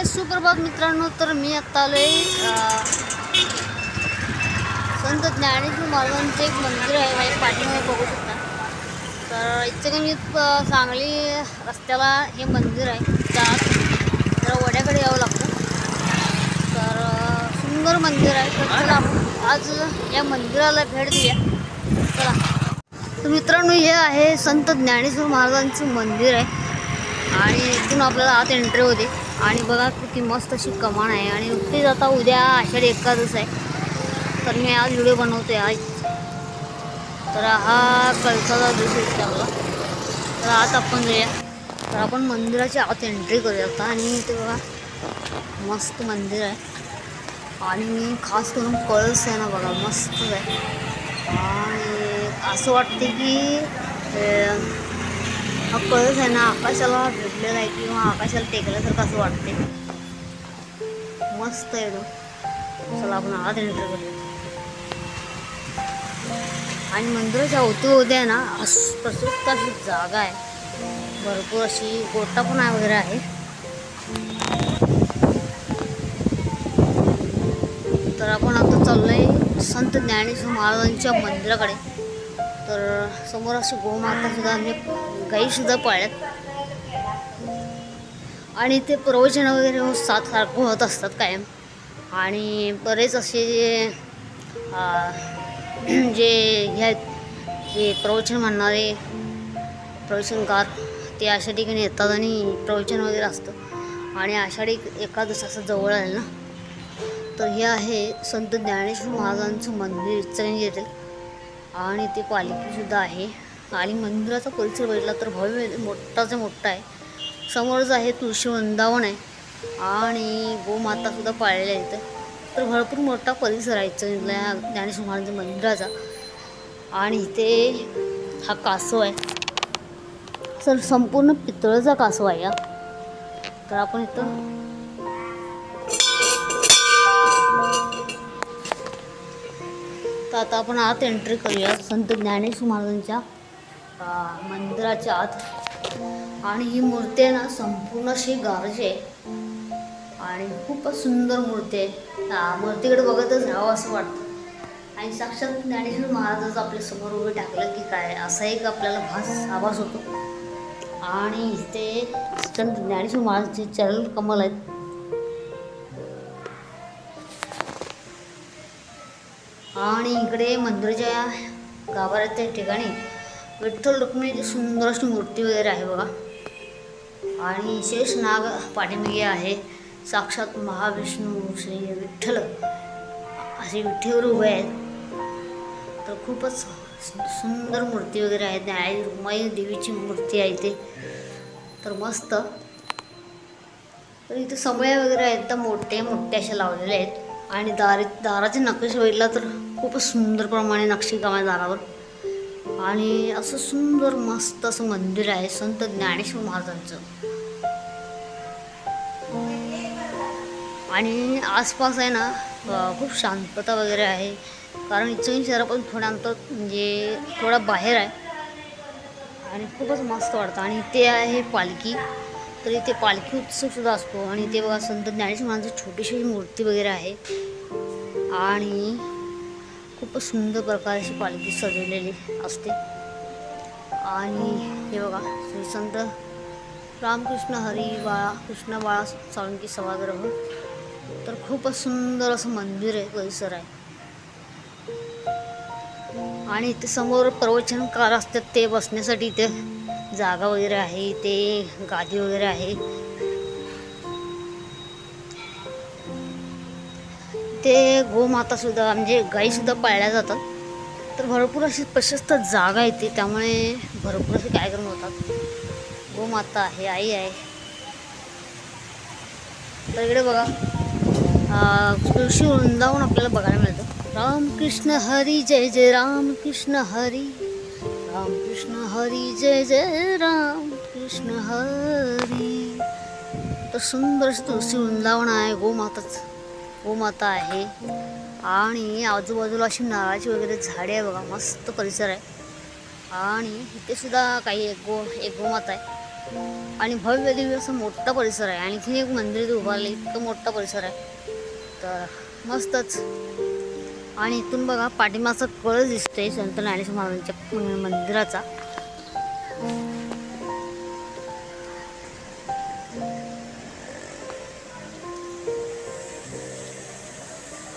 सुप्रभात मित्रांनो, तर मी आत्ता आलोय संत ज्ञानेश्वर महाराजांचे एक मंदिर आहे. माझ्या पाठीमागे बघू शकता. तर इचलकरंजी सांगली रस्त्याला हे मंदिर आहे. जरा वड्याकडे यावं लागतं. तर सुंदर मंदिर आहे. तर चला आपण आज या मंदिराला भेट देऊया. चला. तर मित्रांनो, हे आहे संत ज्ञानेश्वर महाराजांचं मंदिर आहे आणि इथून आपल्याला आत एंट्री होते. आणि बघा किती मस्त अशी कमान आहे. आणि नुकतीच आता उद्या आषाढी एकादश आहे, तर मी आज व्हिडिओ बनवतो आहे आज. तर हा कळसाचा दिवस आहे आपला. तर आत आपण जाऊया. तर आपण मंदिराच्या आत एंट्री करूया आता. आणि इथे बघा मस्त मंदिर आहे. आणि मी खास करून कळस आहे ना, बघा मस्त आहे. आणि असं वाटते की हा कळस आहे ना आकाशाला भेटलेला आहे किंवा आकाशाला टेकल्यासारखं असं वाटते. मस्त आहे एकदम. चला आपण आत एंट्री करूया. आणि मंदिराच्या अवती आहे ना प्रशस्त अशी जागा आहे. भरपूर अशी गोटा पण आहे वगैरे आहे. तर आपण आता चाललोय संत ज्ञानेश्वर महाराजांच्या मंदिराकडे. तर समोर अशी गोमाता सुद्धा म्हणजे गाईसुद्धा पाळल्यात. आणि ते प्रवचन वगैरे सारखं होत असतात कायम. आणि बरेच असे जे हे आहेत, जे प्रवचन म्हणणारे प्रवचनकार ते अशा ठिकाणी येतात आणि प्रवचन वगैरे असतं. आणि आषाढी एकादश असं जवळ आहे ना. तर हे आहे संत ज्ञानेश्वर महाराजांचं मंदिर इचलकरंजी येथील. आणि ते पालखीसुद्धा आहे. आणि मंदिराचा परिसर बघितला तर भव्य मोठाचा मोठा आहे. समोरच आहे तुळशी वृंदावन आहे. आणि गोमातासुद्धा पाळलेल्या आहे इथं. तर भरपूर मोठा परिसर आहे इचलकरंजीला ज्ञानेश्वर महाराजांच्या मंदिराचा. आणि इथे हा कासव आहे. सर संपूर्ण पितळेचा कासव आहे हा. तर आपण इथं तर आता आपण आत एंट्री करूया संत ज्ञानेश्वर महाराजांच्या मंदिराच्या आत. आणि ही मूर्ती आहे ना संपूर्ण अशी गारजी आहे. आणि खूपच सुंदर मूर्ती आहे. मूर्तीकडे बघतच राहावं असं वाटतं. आणि साक्षात ज्ञानेश्वर महाराजच आपल्या समोर उभे टाकलं की काय असा एक आपल्याला आभास होतो. आणि इथे संत ज्ञानेश्वर महाराजांचे चरण कमल आहेत. आणि इकडे मंदिराच्या गाभाऱ्याच्या ठिकाणी विठ्ठल रुक्मिणीची सुंदर अशी मूर्ती वगैरे आहे बघा. आणि शेष नाग पाठीमागे आहे. साक्षात महाविष्णू श्री विठ्ठल असे विठ्ठीवर उभे आहेत. तर खूपच सुंदर मूर्ती वगैरे आहेत. आणि रुक्माई देवीची मूर्ती आहे इथे. तर मस्त. तर इथे समया वगैरे आहेत तर मोठे मोठे अशा लावलेले आहेत. आणि दाराचे नकाशे बघितला तर खूपच सुंदर प्रमाणे नक्षीकाम आहे दारावर. आणि असं सुंदर मस्त असं मंदिर आहे संत ज्ञानेश्वर महाराजांचं. आणि आसपास आहे ना खूप शांतता वगैरे आहे. कारण इचलकरंजी शहरापासून थोड्या अंतर म्हणजे थोडा बाहेर आहे. आणि खूपच मस्त वाटतं. आणि इथे आहे पालखी. तर इथे पालखी उत्सवसुद्धा असतो. आणि इथे बघा संत ज्ञानेश्वर महाराजांची छोटीशी मूर्ती वगैरे आहे. आणि खूपच सुंदर प्रकारची पालखी सजवलेली असते. आणि हे बघा श्री संत रामकृष्ण हरी बाळा कृष्ण बाळा साळुंके सभागृह. तर खूपच सुंदर असं मंदिर आहे, परिसर आहे. आणि इथे समोर प्रवचनकार असतात ते बसण्यासाठी इथे जागा वगैरे आहे. इथे गादी वगैरे आहे. ते गोमातासुद्धा म्हणजे गाईसुद्धा पाळल्या जातात. तर भरपूर अशी प्रशस्त जागा येते. त्यामुळे भरपूर असे कार्यक्रम होतात. गोमाता आहे, आई आहे. तर इकडे बघा तुळशी वृंदावन आपल्याला बघायला मिळतं. रामकृष्ण हरी जय जय रामकृष्ण हरी रामकृष्ण हरी जय जय रामकृष्ण हरी. तर सुंदर तुळशी वृंदावन आहे. गोमाता आहे. आणि आजूबाजूला अशी नारळाची वगैरे झाडे आहे बघा. मस्त परिसर आहे. आणि इथे सुद्धा काही एक गोमाता आहे. आणि भव्य दिव्य असं मोठा परिसर आहे. आणखी एक मंदिर उभारले, इतकं मोठा परिसर आहे तर मस्तच. आणि इथून बघा पाठीमागचा कळस दिसतोय संत ज्ञानेश्वर महाराजांच्या मंदिराचा.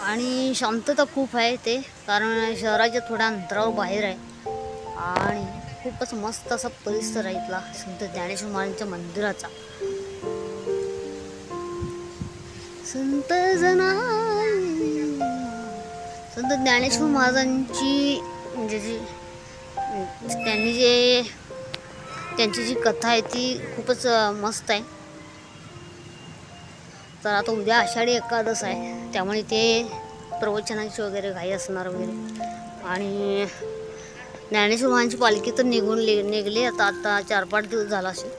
आणि शांतता खूप आहे ते, कारण शहराच्या थोड्या अंतरावर बाहेर आहे. आणि खूपच मस्त असा परिसर आहे इथला संत ज्ञानेश्वर महाराजांच्या मंदिराचा. संत ज्ञानेश्वर महाराजांची म्हणजे त्यांची जी कथा आहे ती खूपच मस्त आहे. तर आता उद्या आषाढी एकादश आहे, त्यामुळे ते प्रवचनांची वगैरे घाई असणार वगैरे. आणि ज्ञानेश्वर महाराजांची पालखी तर निघली आता 4-5 दिवस झाला असेल.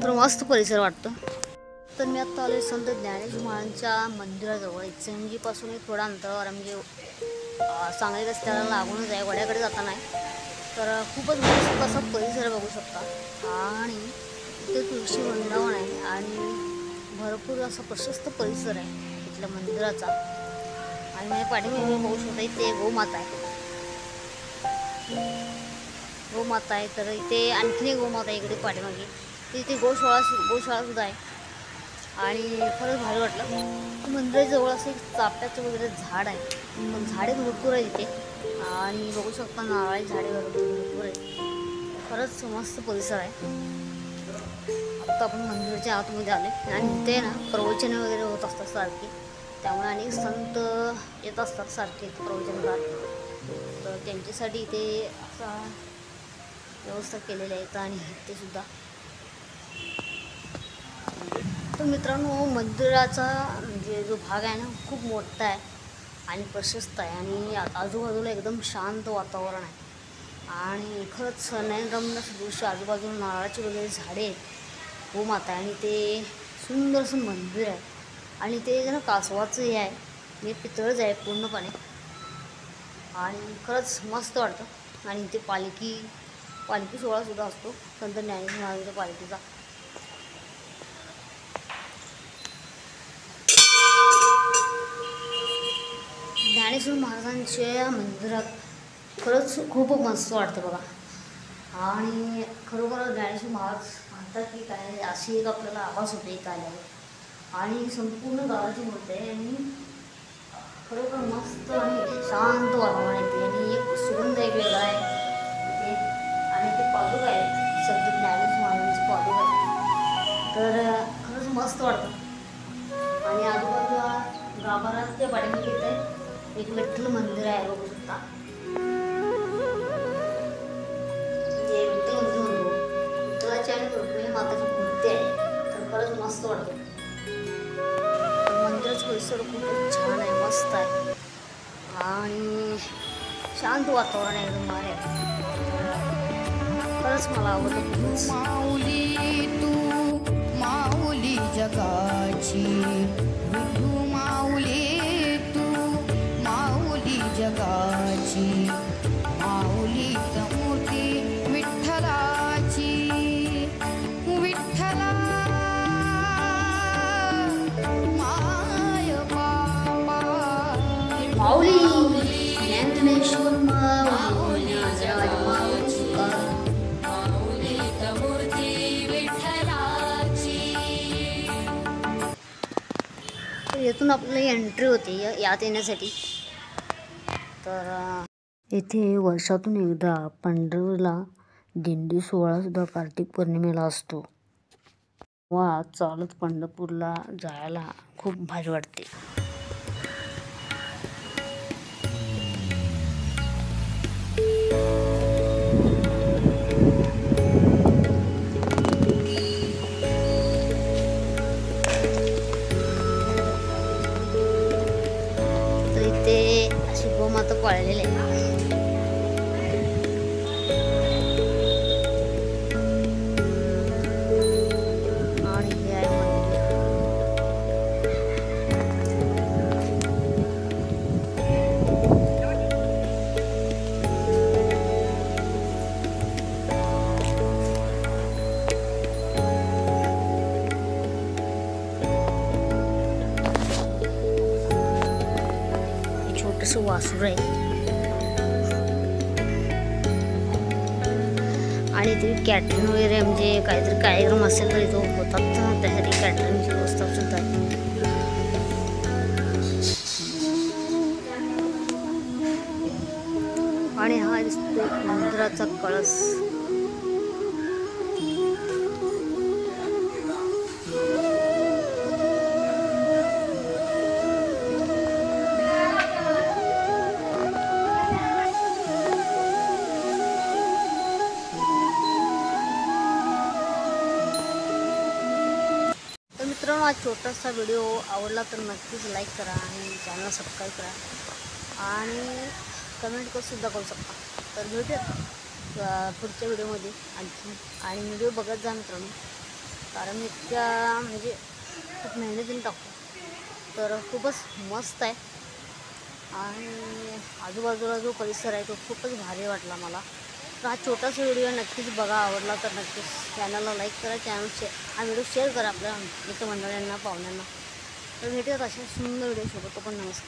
तर मस्त परिसर वाटतो. तर मी आता आले संत ज्ञानेश्वर महाराजांच्या मंदिराजवळ. इचलकरंजीपासून थोडा अंतरावर म्हणजे सांगली रस्त्याला लागूनच आहे, वड्याकडे जाताना आहे. तर खूपच मस्त असा परिसर बघू शकता. आणि इथे तुळशी वृंदावन आहे आणि भरपूर असा प्रशस्त परिसर आहे इथल्या मंदिराचा. आणि माझ्या पाठीमागे बघू शकता इथे गोमाता आहे. तर इथे आणखीन एक गोमाता आहे इकडे पाठीमागे. इथे गोशाळा सुद्धा आहे. आणि खरंच भारी वाटलं. मंदिराजवळ असं एक चाफ्याचं वगैरे झाड आहे, पण झाडे भरपूर आहे इथे. आणि बघू शकता नारळी झाडे भरपूर आहे. खरंच मस्त परिसर आहे. आता आपण मंदिराच्या आतमध्ये आले आणि इथे ना प्रवचने वगैरे होत असतात सारखे, त्यामुळे अनेक संत येत असतात सारखे प्रवचनकार. तर त्यांच्यासाठी इथे असा व्यवस्था केलेल्या आहेत. आणि ते सुद्धा. तर मित्रांनो, मंदिराचा म्हणजे जो भाग आहे ना खूप मोठा आहे आणि प्रशस्त आहे. आणि आजूबाजूला एकदम शांत वातावरण आहे. आणि खरंच नयनरम्य दृश्य. आजूबाजूला नारळाची वगैरे झाडे आहेत, गोमाता आहे आणि ते सुंदर असं मंदिर आहे. आणि ते जरा कासवाचं हे आहे, हे पितळच आहे पूर्णपणे. आणि खरंच मस्त वाटतं. आणि इथे पालखी सोहळासुद्धा असतो संत ज्ञानेश्वर महाराजांच्या पालखीचा. ज्ञानेश्वर महाराजांच्या मंदिरात खरंच खूप मस्त वाटतं बघा. आणि खरोखर ज्ञानेश्वर महाराज म्हणतात की काय अशी एक आपल्याला आवाज होते इथं आल्यावर. आणि संपूर्ण गावाची मूर्ती आहे आणि खरोखर मस्त आणि शांत वातावरण आहे. आणि एक सुगंध एक वेगळा आहे इथे. आणि ते पादुका आहेत संत ज्ञानेश्वर महाराजांची पादुका आहे. तर खरंच मस्त वाटतं. आणि आजूबाजूला गाभाऱ्याच्या पाठीमागे येत आहे एक विठ्ठल मंदिर आहे बघू शकता. ते विठ्ठल मंदिर म्हणतो, विठ्ठलाची आणि रुक्मिणी माताची मूर्ती आहे. तर खरंच मस्त वाटतं. मंदिराचं परिसर खूपच छान आहे, मस्त आहे. आणि शांत वातावरण आहे एकदम भारी आहे. खरंच मला आवडतं. माऊली तू माऊली जगाची, विठू माऊली तू माऊली जगाची, माऊली मूर्ती विठ्ठलाची, विठ्ठला माय बाबा माऊली ज्ञानेश्वर माऊली इथून आपली एंट्री होती यात येण्यासाठी. तर इथे वर्षातून एकदा पंढरपूरला दिंडी सोहळासुद्धा कार्तिक पौर्णिमेला असतो. वा चालत पंढरपूरला जायला खूप भारी वाटते. तर इथे अशी गोमाता पाळलेली आहे. असं वासुर आहे आणि इथे कॅटरिंग वगैरे म्हणजे काहीतरी कार्यक्रम असेल तर इथं होतात, त्यासाठी कॅटरिंगची व्यवस्था सुद्धा आहे. आणि हा दिसतोय मंदिराचा कळस. तर मित्रांनो, हा छोटासा व्हिडिओ आवडला तर नक्कीच लाईक करा आणि चॅनल सबस्क्राईब करा आणि कमेंट सुद्धा करू शकता. तर भेटूया पुढच्या व्हिडिओमध्ये आणखी. आणि व्हिडिओ बघत जा मित्रांनो, कारण इतक्या म्हणजे खूप मेहनतीने टाकतो तर खूपच मस्त आहे. आणि आजूबाजूला जो परिसर आहे तो खूपच भारी वाटला मला. तर हा छोटासा व्हिडिओ नक्कीच बघा, आवडला तर नक्कीच चॅनलला लाईक करा, हा व्हिडिओ शेअर करा आपल्या मित्रमंडळींना, पाहुण्यांना. तर भेटूयात अशा सुंदर व्हिडिओ सोबत. पण नमस्कार.